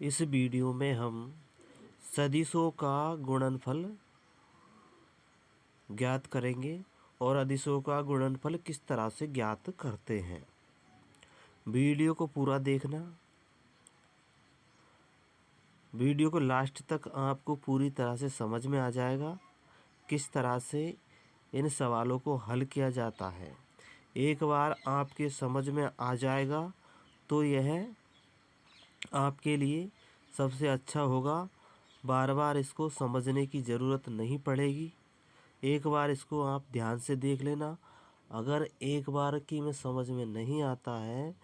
इस वीडियो में हम सदिशों का गुणनफल ज्ञात करेंगे और अदिशों का गुणनफल किस तरह से ज्ञात करते हैं। वीडियो को पूरा देखना। वीडियो को लास्ट तक आपको पूरी तरह से समझ में आ जाएगा किस तरह से इन सवालों को हल किया जाता है। एक बार आपके समझ में आ जाएगा तो यह आपके लिए सबसे अच्छा होगा। बार बार इसको समझने की ज़रूरत नहीं पड़ेगी। एक बार इसको आप ध्यान से देख लेना। अगर एक बार की में समझ में नहीं आता है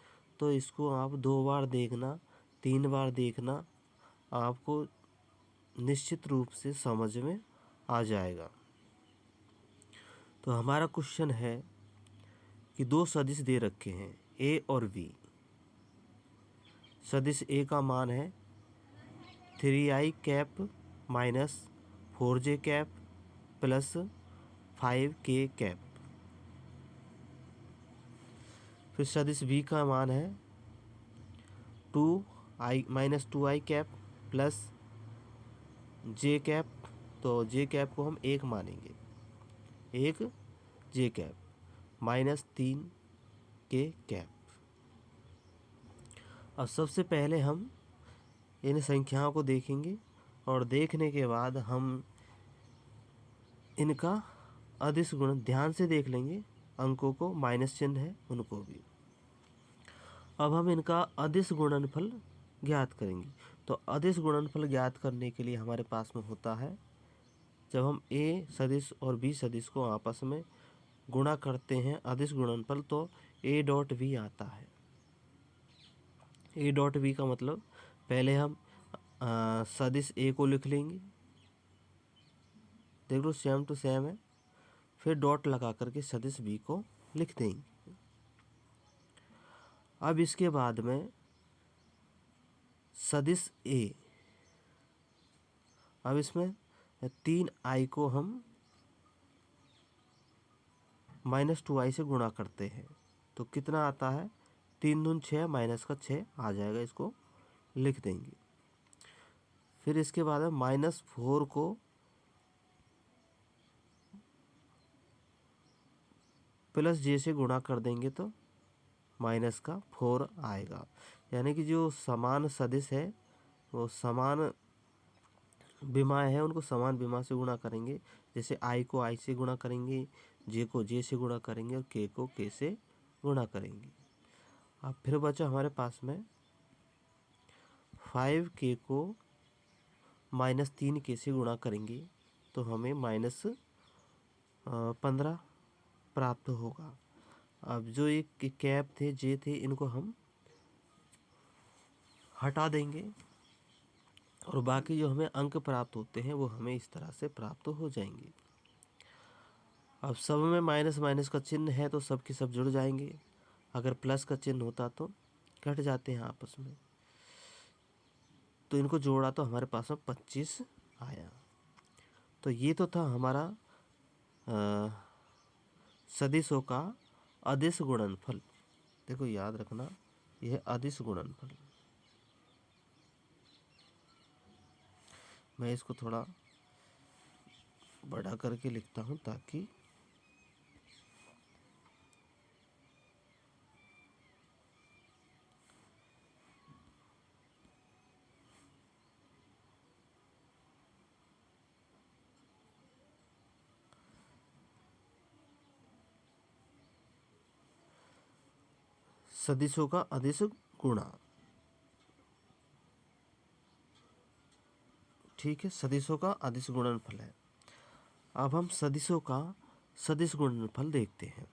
तो इसको आप 2 बार देखना, 3 बार देखना, आपको निश्चित रूप से समझ में आ जाएगा। तो हमारा क्वेश्चन है कि 2 सदिश दे रखे हैं ए और बी। सदिश ए का मान है 3i cap minus 4j cap plus 5k cap. फिर सदिश बी का मान है 2i minus 2i cap plus j cap. तो j कैप को हम 1 मानेंगे, 1 j cap minus 3k cap. अब सबसे पहले हम इन संख्याओं को देखेंगे और देखने के बाद हम इनका अदिश गुण ध्यान से देख लेंगे। अंकों को माइनस चिन्ह है उनको भी। अब हम इनका अदिश गुणनफल ज्ञात करेंगे। तो अदिश गुणनफल ज्ञात करने के लिए हमारे पास में होता है, जब हम ए सदिश और बी सदिश को आपस में गुणा करते हैं अदिश गुणनफल, तो ए डॉट बी आता है। ए डॉट बी का मतलब पहले हम सदिश ए को लिख लेंगे, देख लो सेम टू सेम है। फिर डॉट लगा करके सदिश बी को लिख देंगे। अब इसके बाद में सदिश ए, अब इसमें 3i को हम माइनस 2i से गुणा करते हैं तो कितना आता है, 3 दूनी 6 माइनस का 6 आ जाएगा, इसको लिख देंगे। फिर इसके बाद में माइनस 4 को प्लस जे से गुणा कर देंगे तो माइनस का 4 आएगा। यानी कि जो समान सदिश है वो समान विमाएँ हैं उनको समान विमा से गुणा करेंगे। जैसे आई को आई से गुणा करेंगे, जे को जे से गुणा करेंगे और के को के से गुणा करेंगे। अब फिर बचा हमारे पास में 5k को माइनस 3k से गुणा करेंगे तो हमें माइनस 15 प्राप्त होगा। अब जो एक कैप थे जे थे इनको हम हटा देंगे और बाकी जो हमें अंक प्राप्त होते हैं वो हमें इस तरह से प्राप्त हो जाएंगे। अब सब में माइनस माइनस का चिन्ह है तो सब के सब जुड़ जाएंगे। अगर प्लस का चिन्ह होता तो कट जाते हैं आपस में। तो इनको जोड़ा तो हमारे पास में 25 आया। तो ये तो था हमारा सदिशों का अदिश गुणनफल। देखो याद रखना, यह अदिश गुणनफल। मैं इसको थोड़ा बड़ा करके लिखता हूँ ताकि सदिशों का अदिश गुणा, ठीक है, सदिशों का अदिश गुणनफल है। अब हम सदिशों का सदिश गुणनफल देखते हैं।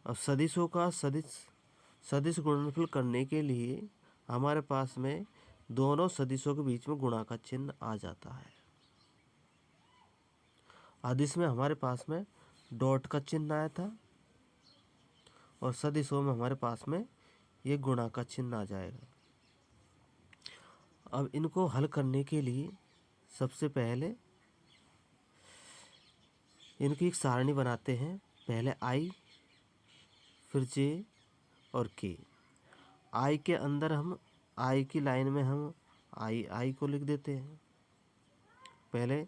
अब सदिशों का सदिश गुणनफल करने के लिए हमारे पास में दोनों सदिशों के बीच में गुणा का चिन्ह आ जाता है। अदिश में हमारे पास में डॉट का चिन्ह आया था और सदिशों में हमारे पास में ये गुणा का चिन्ह आ जाएगा। अब इनको हल करने के लिए सबसे पहले इनकी एक सारणी बनाते हैं। पहले आई, फिर जे और के। आई के अंदर हम आई की लाइन में हम आई को लिख देते हैं। पहले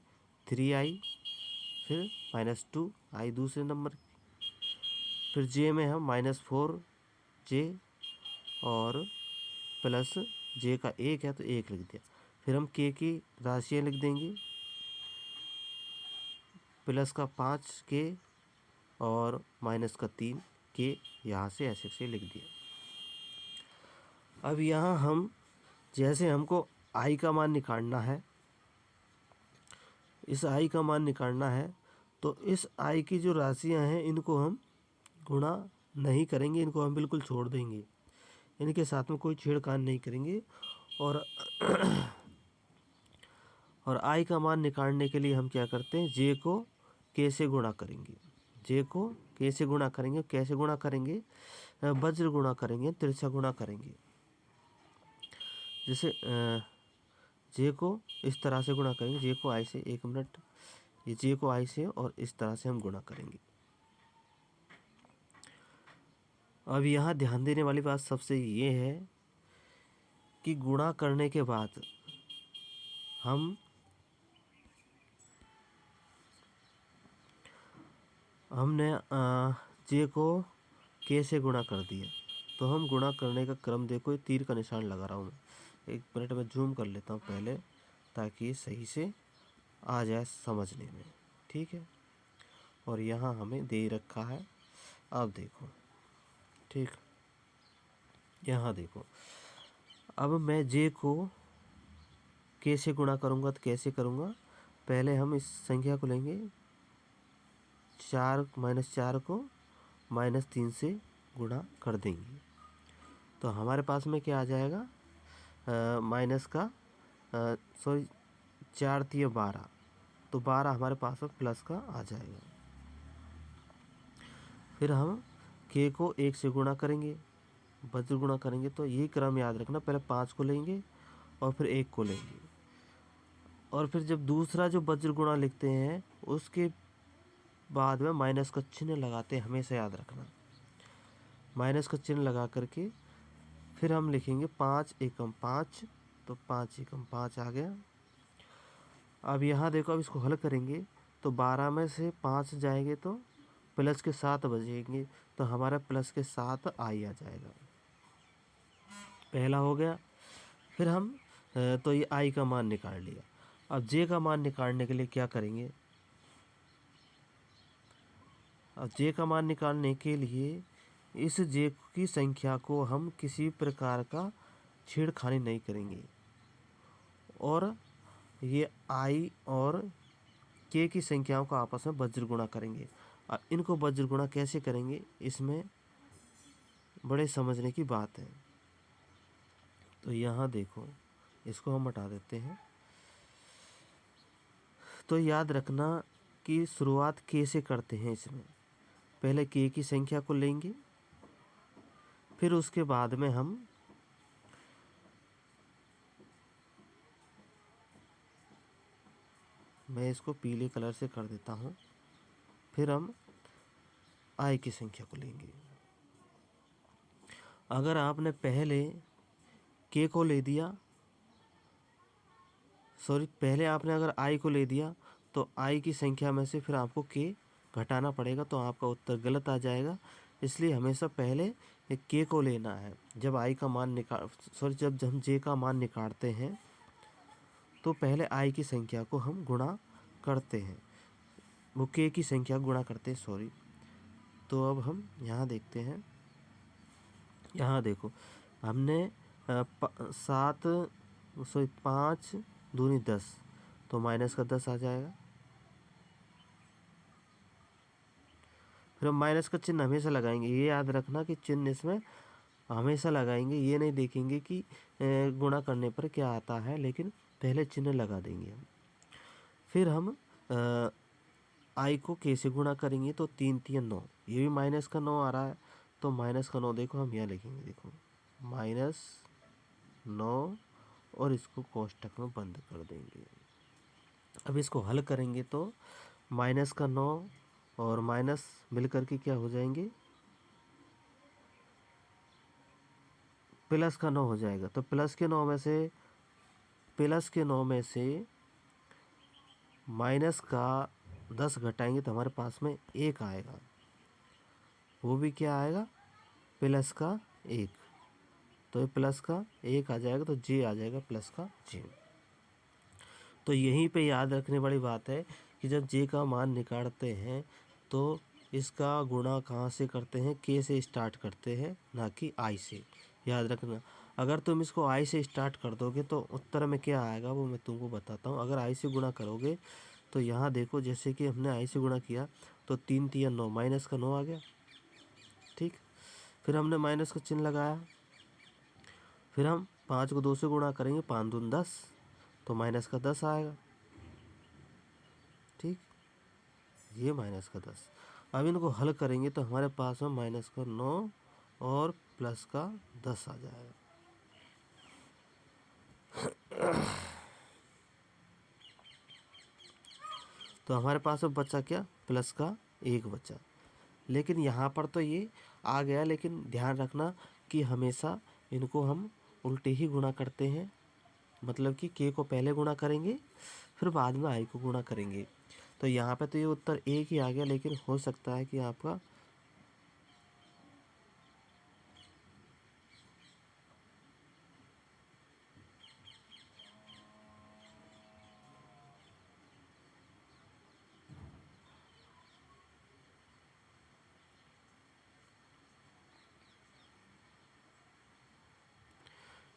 3i, फिर -2i दूसरे नंबर, फिर जे में हम -4j और प्लस जे का 1 है तो 1 लिख दिया। फिर हम के की राशियाँ लिख देंगे, प्लस का 5k और माइनस का 3k, यहाँ से ऐसे से लिख दिया। अब यहाँ हम जैसे हमको आई का मान निकालना है, इस आई का मान निकालना है, तो इस आई की जो राशियाँ हैं इनको हम गुणा नहीं करेंगे, इनको हम बिल्कुल छोड़ देंगे, इनके साथ में कोई छेड़खानी नहीं करेंगे। और आई का मान निकालने के लिए हम क्या करते हैं, जे को के से गुणा करेंगे, जे को के से गुणा करेंगे। कैसे गुणा करेंगे, वज्र गुणा करेंगे, तिरछा गुणा करेंगे। जैसे जे को इस तरह से गुणा करेंगे, जे को आई से, 1 मिनट, ये जे को आई से और इस तरह से हम गुणा करेंगे। अब यहाँ ध्यान देने वाली बात सबसे ये है कि गुणा करने के बाद हमने जे को के से गुणा कर दिया, तो हम गुणा करने का क्रम देखो, ये तीर का निशान लगा रहा हूँ मैं। 1 मिनट में जूम कर लेता हूँ पहले, ताकि सही से आ जाए समझने में, ठीक है। और यहाँ हमें दे रखा है, अब देखो, ठीक, यहाँ देखो, अब मैं जे को के से गुणा करूँगा तो कैसे करूँगा, पहले हम इस संख्या को लेंगे, 4 -4 को -3 से गुणा कर देंगे, तो हमारे पास में क्या आ जाएगा, माइनस का सॉरी 4 3 12, तो 12 हमारे पास में प्लस का आ जाएगा। फिर हम के को 1 से गुणा करेंगे, वज्र गुणा करेंगे, तो ये क्रम याद रखना, पहले 5 को लेंगे और फिर 1 को लेंगे, और फिर जब दूसरा जो वज्र गुणा लिखते हैं उसके बाद में माइनस का चिन्ह लगाते हैं, हमेशा याद रखना, माइनस का चिन्ह लगा करके फिर हम लिखेंगे 5 एकम 5, तो 5 एकम 5 आ गया। अब यहाँ देखो, अब इसको हल करेंगे तो 12 में से 5 जाएंगे तो प्लस के 7 बचेंगे, तो हमारा प्लस के 7 आई आ जाएगा, पहला हो गया। फिर हम तो ये आई का मान निकाल लिया। अब जे का मान निकालने के लिए क्या करेंगे, अब जे का मान निकालने के लिए इस जे की संख्या को हम किसी प्रकार का छेड़खानी नहीं करेंगे, और ये आई और के की संख्याओं का आपस में वज्र गुणा करेंगे। अब इनको वज्र गुणा कैसे करेंगे, इसमें बड़े समझने की बात है। तो यहाँ देखो, इसको हम हटा देते हैं। तो याद रखना कि शुरुआत के से करते हैं, इसमें पहले के की संख्या को लेंगे, फिर उसके बाद में हम मैं इसको पीले कलर से कर देता हूँ, फिर हम आई की संख्या को लेंगे। अगर आपने पहले के को ले दिया, सॉरी, पहले आपने अगर आई को ले दिया तो आई की संख्या में से फिर आपको के घटाना पड़ेगा, तो आपका उत्तर गलत आ जाएगा। इसलिए हमेशा पहले के को लेना है। जब आई का मान जब हम जे का मान निकालते हैं तो पहले आई की संख्या को हम गुणा करते हैं, वो के की संख्या गुणा करते हैं, सॉरी। तो अब हम यहाँ देखते हैं, यहाँ देखो, हमने 5 दूनी 10, तो माइनस का 10 आ जाएगा। फिर हम माइनस का चिन्ह हमेशा लगाएंगे, ये याद रखना कि चिन्ह इसमें हमेशा लगाएंगे, ये नहीं देखेंगे कि गुणा करने पर क्या आता है, लेकिन पहले चिन्ह लगा देंगे हम। फिर हम आई को के से गुणा करेंगे, तो 3 3 9, ये भी माइनस का 9 आ रहा है, तो माइनस का 9 देखो हम यहाँ लिखेंगे, देखो -9, और इसको कोष्टक में बंद कर देंगे। अब इसको हल करेंगे तो माइनस का 9 और माइनस मिल करके क्या हो जाएंगे, प्लस का 9 हो जाएगा। तो प्लस के 9 में से माइनस का 10 घटाएंगे तो हमारे पास में 1 आएगा। वो भी क्या आएगा? प्लस का 1। तो ये प्लस का 1 आ जाएगा, तो जे आ जाएगा प्लस का जे। तो यहीं पे याद रखने वाली बात है कि जब जे का मान निकालते हैं तो इसका गुणा कहाँ से करते हैं? के से स्टार्ट करते हैं, ना कि आई से। याद रखना, अगर तुम इसको आई से स्टार्ट कर दोगे तो उत्तर में क्या आएगा वो मैं तुमको बताता हूँ। अगर आई से गुणा करोगे तो यहाँ देखो, जैसे कि हमने आई से गुणा किया तो 3 3 9, माइनस का 9 आ गया। ठीक, फिर हमने माइनस का चिन्ह लगाया, फिर हम 5 को 2 से गुणा करेंगे, 5 दूनी 10, तो माइनस का 10 आएगा। ठीक, ये माइनस का 10। अब इनको हल करेंगे तो हमारे पास में माइनस का 9 और प्लस का 10 आ जाएगा। तो हमारे पास में बचा क्या? प्लस का 1 बचा। लेकिन यहाँ पर तो ये आ गया, लेकिन ध्यान रखना कि हमेशा इनको हम उल्टे ही गुणा करते हैं। मतलब कि के को पहले गुणा करेंगे, फिर बाद में आई को गुणा करेंगे। तो यहाँ पे तो ये उत्तर 1 ही आ गया, लेकिन हो सकता है कि आपका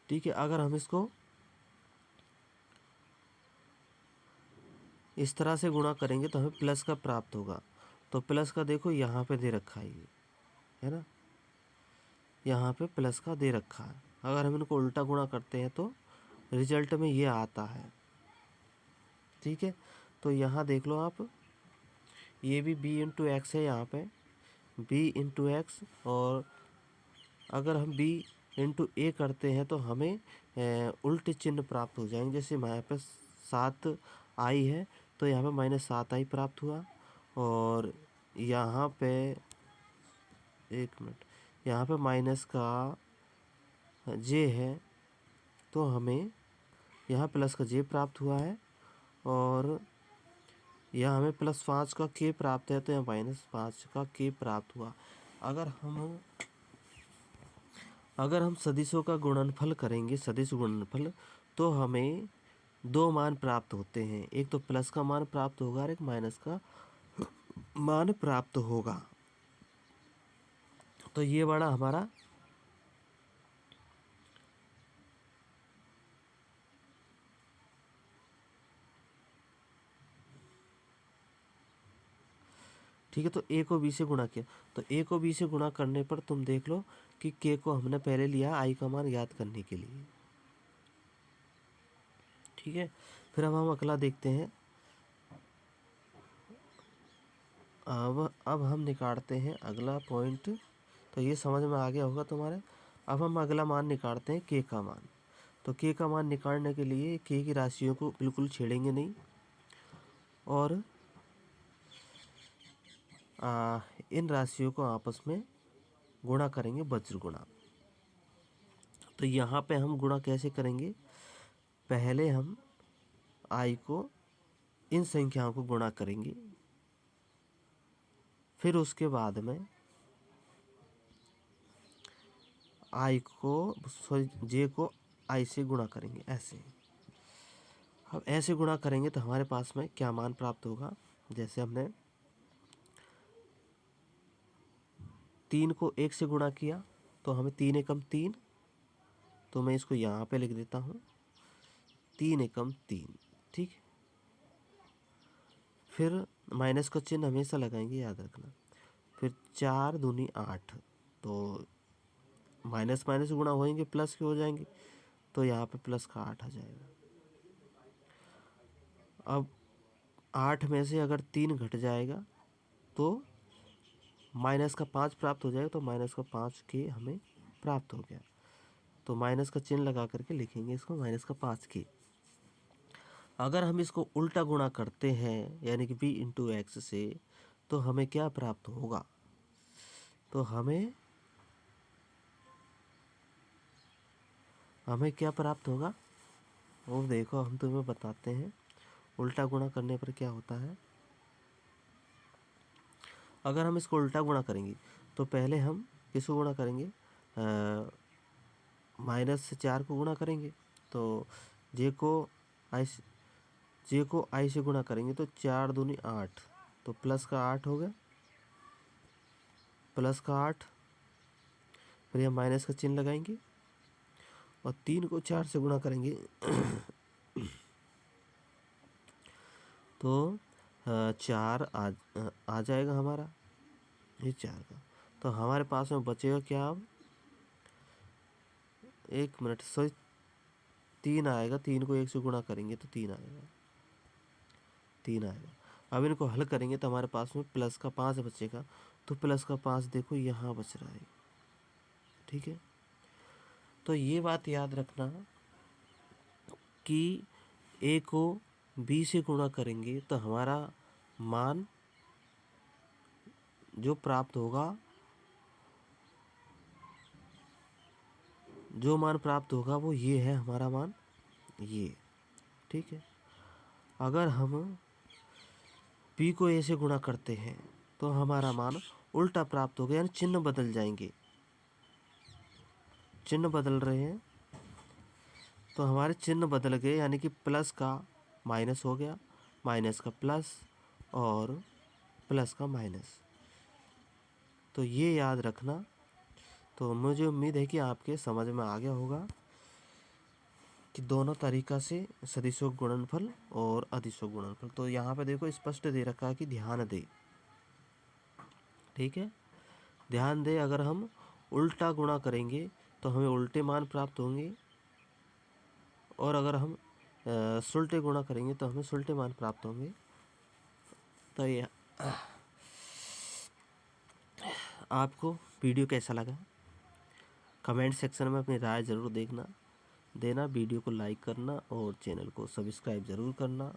ठीक है, अगर हम इसको इस तरह से गुणा करेंगे तो हमें प्लस का प्राप्त होगा। तो प्लस का देखो यहाँ पे दे रखा है ना, यहाँ पे प्लस का दे रखा है। अगर हम इनको उल्टा गुणा करते हैं तो रिजल्ट में ये आता है। ठीक है, तो यहाँ देख लो आप, ये भी b इंटू एक्स है, यहाँ पे b इंटू एक्स, और अगर हम b इंटू ए करते हैं तो हमें उल्टे चिन्ह प्राप्त हो जाएंगे। जैसे यहाँ पे 7 आई है तो यहाँ पे -7 आई प्राप्त हुआ, और यहाँ पे 1 मिनट, यहाँ पे माइनस का जे है तो हमें यहाँ प्लस का जे प्राप्त हुआ है, और यहाँ हमें +5 का के प्राप्त है तो यहाँ -5 का के प्राप्त हुआ। अगर हम सदिशों का गुणनफल करेंगे, सदिश गुणनफल, तो हमें 2 मान प्राप्त होते हैं। एक तो प्लस का मान प्राप्त होगा और एक माइनस का मान प्राप्त होगा। तो ये बड़ा हमारा ठीक है। तो ए को बी से गुणा किया, तो ए को बी से गुणा करने पर तुम देख लो कि के को हमने पहले लिया आई का मान याद करने के लिए। ठीक है, फिर अब हम अगला देखते हैं। अब हम निकालते हैं अगला पॉइंट। तो ये समझ में आ गया होगा तुम्हारे। अब हम अगला मान निकालते हैं के का मान। तो के का मान निकालने के लिए के की राशियों को बिल्कुल छेड़ेंगे नहीं, और इन राशियों को आपस में गुणा करेंगे, वज्र गुणा। तो यहाँ पे हम गुणा कैसे करेंगे? पहले हम आई को इन संख्याओं को गुणा करेंगे, फिर उसके बाद में आई को जे को आई से गुणा करेंगे। ऐसे हम ऐसे गुणा करेंगे तो हमारे पास में क्या मान प्राप्त होगा? जैसे हमने 3 को 1 से गुणा किया तो हमें 3 एकम 3, तो मैं इसको यहाँ पे लिख देता हूँ 3 एकम 3। ठीक, फिर माइनस का चिन्ह हमेशा लगाएंगे, याद रखना। फिर 4 दूनी 8, तो माइनस माइनस गुणा होएंगे प्लस के हो जाएंगे, तो यहाँ पे प्लस का 8 आ जाएगा। अब 8 में से अगर 3 घट जाएगा तो माइनस का 5 प्राप्त हो जाएगा, तो माइनस का 5 के हमें प्राप्त हो गया। तो माइनस का चिन्ह लगा करके लिखेंगे इसको माइनस का 5 के। अगर हम इसको उल्टा गुणा करते हैं यानी कि b इंटू एक्स से, तो हमें क्या प्राप्त होगा? तो हमें हमें क्या प्राप्त होगा वो देखो, हम तुम्हें बताते हैं। उल्टा गुणा करने पर क्या होता है। अगर हम इसको उल्टा गुणा करेंगे तो पहले हम किसको गुणा करेंगे, माइनस से 4 को गुणा करेंगे। तो जे को आई से गुणा करेंगे तो 4 दूनी 8, तो प्लस का 8 हो गया, प्लस का 8। फिर हम माइनस का चिन्ह लगाएंगे और 3 को 4 से गुणा करेंगे तो 4 आ जाएगा हमारा, ये 4 का। तो हमारे पास में बचेगा क्या अब, 1 मिनट, 3 आएगा। 3 को 1 से गुणा करेंगे तो 3 आएगा, 3 आएगा। अब इनको हल करेंगे तो हमारे पास में प्लस का 5 बचेगा। तो प्लस का 5 देखो यहाँ बच रहा है, ठीक है। तो ये बात याद रखना कि ए को बी से गुणा करेंगे तो हमारा मान जो प्राप्त होगा, वो ये है हमारा मान, ये, ठीक है। अगर हम पी को ए से गुणा करते हैं तो हमारा मान उल्टा प्राप्त होगा, यानी चिन्ह बदल जाएंगे, चिन्ह बदल रहे हैं। तो हमारे चिन्ह बदल गए, यानी कि प्लस का माइनस हो गया, माइनस का प्लस और प्लस का माइनस। तो ये याद रखना। तो मुझे उम्मीद है कि आपके समझ में आ गया होगा कि दोनों तरीका से सदिशों गुणनफल और अदिशों गुणनफल। तो यहाँ पे देखो स्पष्ट दे रखा है कि ध्यान दे, ठीक है, ध्यान दे। अगर हम उल्टा गुणा करेंगे तो हमें उल्टे मान प्राप्त होंगे, और अगर हम सुलटे गुणा करेंगे तो हमें सुलटे मान प्राप्त होंगे। तो ये आपको वीडियो कैसा लगा, कमेंट सेक्शन में अपनी राय ज़रूर देना। वीडियो को लाइक करना और चैनल को सब्सक्राइब ज़रूर करना।